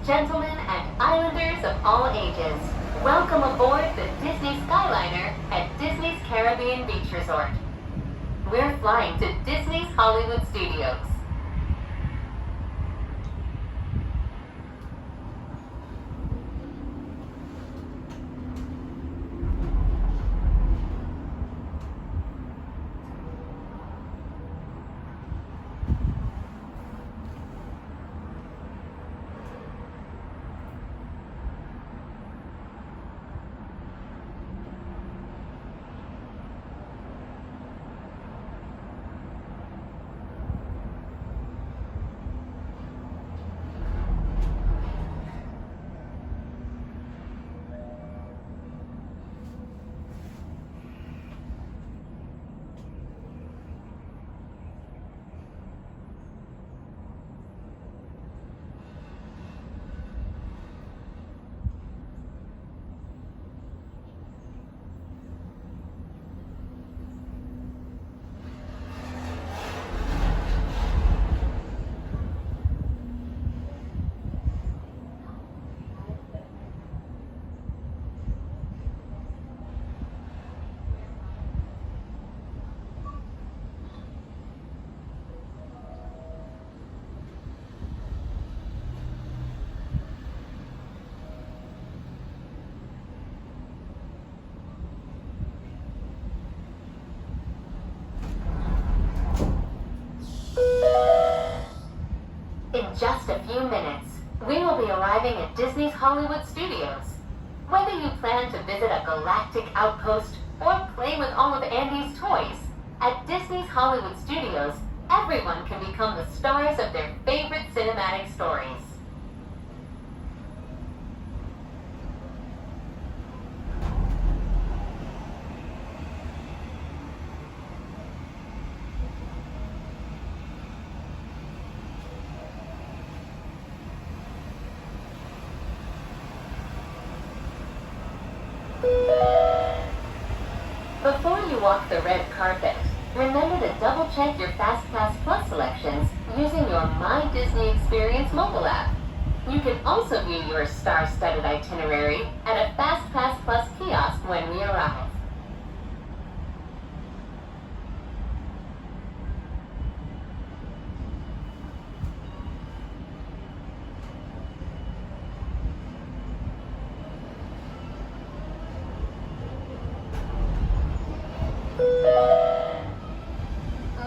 gentlemen, and islanders of all ages, welcome aboard the Disney Skyliner at Disney's Caribbean Beach Resort. We're flying to Disney's Hollywood Studios. In just a few minutes, we will be arriving at Disney's Hollywood Studios. Whether you plan to visit a galactic outpost or play with all of Andy's toys, at Disney's Hollywood Studios, everyone can become the stars of their favorite cinematic stories. Before you walk the red carpet, remember to double-check your FastPass Plus selections using your My Disney Experience mobile app. You can also view your star-studded itinerary at a FastPass Plus kiosk when we arrive.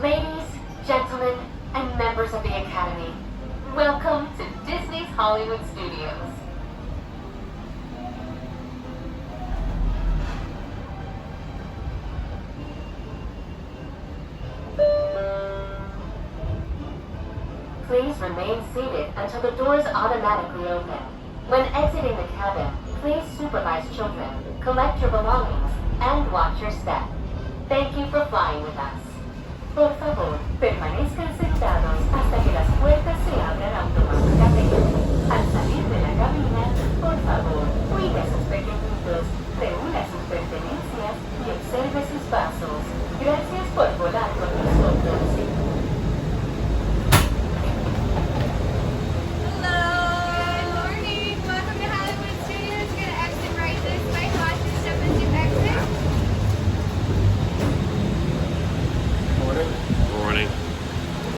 Ladies, gentlemen, and members of the Academy, welcome to Disney's Hollywood Studios. Please remain seated until the doors automatically open. When exiting the cabin, please supervise children, collect your belongings, and watch your step. Thank you for flying with us. Por favor, permanezcan sentados